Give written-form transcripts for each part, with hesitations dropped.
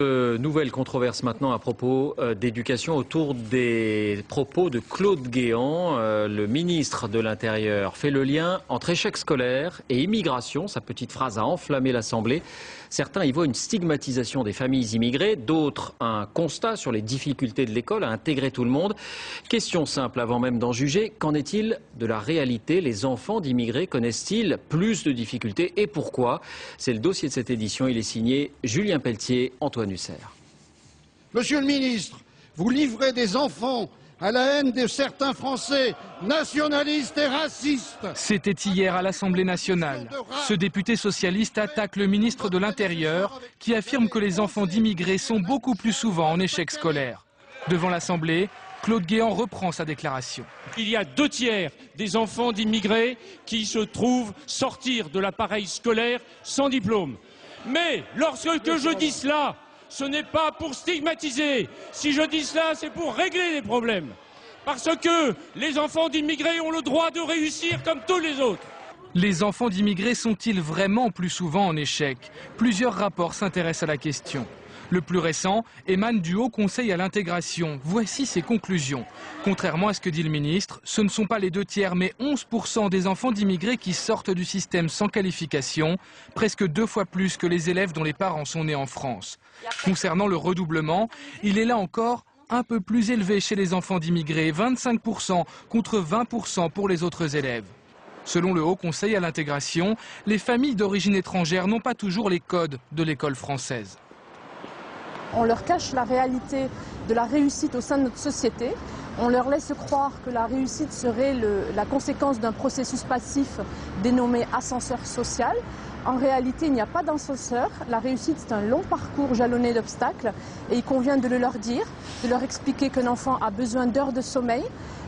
Nouvelle controverse maintenant à propos d'éducation autour des propos de Claude Guéant. Le ministre de l'Intérieur fait le lien entre échec scolaire et immigration. Sa petite phrase a enflammé l'Assemblée. Certains y voient une stigmatisation des familles immigrées, d'autres un constat sur les difficultés de l'école à intégrer tout le monde. Question simple avant même d'en juger, qu'en est-il de la réalité? Les enfants d'immigrés connaissent-ils plus de difficultés et pourquoi? C'est le dossier de cette édition, il est signé Julien Pelletier, Antoine Hussert. Monsieur le ministre, vous livrez des enfants à la haine de certains Français nationalistes et racistes. C'était hier à l'Assemblée nationale. Ce député socialiste attaque le ministre de l'Intérieur qui affirme que les enfants d'immigrés sont beaucoup plus souvent en échec scolaire. Devant l'Assemblée, Claude Guéant reprend sa déclaration. Il y a 2/3 des enfants d'immigrés qui se trouvent sortir de l'appareil scolaire sans diplôme. Mais lorsque je dis cela, ce n'est pas pour stigmatiser. Si je dis cela, c'est pour régler les problèmes. Parce que les enfants d'immigrés ont le droit de réussir comme tous les autres. Les enfants d'immigrés sont-ils vraiment plus souvent en échec? Plusieurs rapports s'intéressent à la question. Le plus récent émane du Haut Conseil à l'intégration. Voici ses conclusions. Contrairement à ce que dit le ministre, ce ne sont pas les 2/3 mais 11% des enfants d'immigrés qui sortent du système sans qualification, presque 2 fois plus que les élèves dont les parents sont nés en France. Concernant le redoublement, il est là encore un peu plus élevé chez les enfants d'immigrés, 25% contre 20% pour les autres élèves. Selon le Haut Conseil à l'intégration, les familles d'origine étrangère n'ont pas toujours les codes de l'école française. On leur cache la réalité de la réussite au sein de notre société. On leur laisse croire que la réussite serait la conséquence d'un processus passif dénommé ascenseur social. En réalité, il n'y a pas d'ascenseur. La réussite, c'est un long parcours jalonné d'obstacles. Et il convient de le leur dire, de leur expliquer qu'un enfant a besoin d'heures de sommeil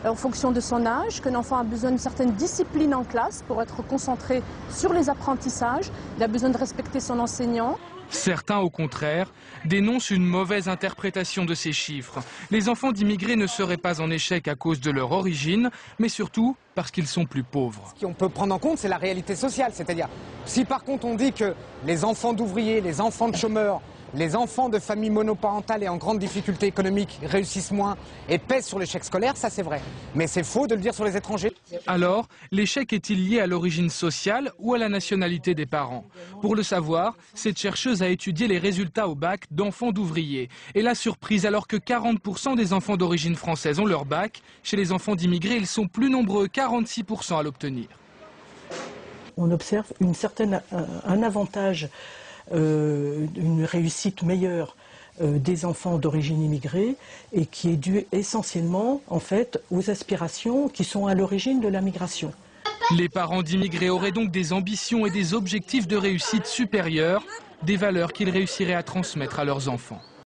en fonction de son âge, qu'un enfant a besoin d'une certaine discipline en classe pour être concentré sur les apprentissages. Il a besoin de respecter son enseignant. Certains, au contraire, dénoncent une mauvaise interprétation de ces chiffres. Les enfants d'immigrés ne seraient pas en échec à cause de leur origine, mais surtout parce qu'ils sont plus pauvres. Ce qu'on peut prendre en compte, c'est la réalité sociale. C'est-à-dire, si par contre on dit que les enfants d'ouvriers, les enfants de chômeurs, les enfants de familles monoparentales et en grande difficulté économique réussissent moins et pèsent sur l'échec scolaire, ça c'est vrai. Mais c'est faux de le dire sur les étrangers. Alors, l'échec est-il lié à l'origine sociale ou à la nationalité des parents? Pour le savoir, cette chercheuse a étudié les résultats au bac d'enfants d'ouvriers. Et la surprise, alors que 40% des enfants d'origine française ont leur bac, chez les enfants d'immigrés, ils sont plus nombreux, 46% à l'obtenir. On observe un avantage, une réussite meilleure des enfants d'origine immigrée et qui est due essentiellement en fait aux aspirations qui sont à l'origine de la migration. Les parents d'immigrés auraient donc des ambitions et des objectifs de réussite supérieurs, des valeurs qu'ils réussiraient à transmettre à leurs enfants.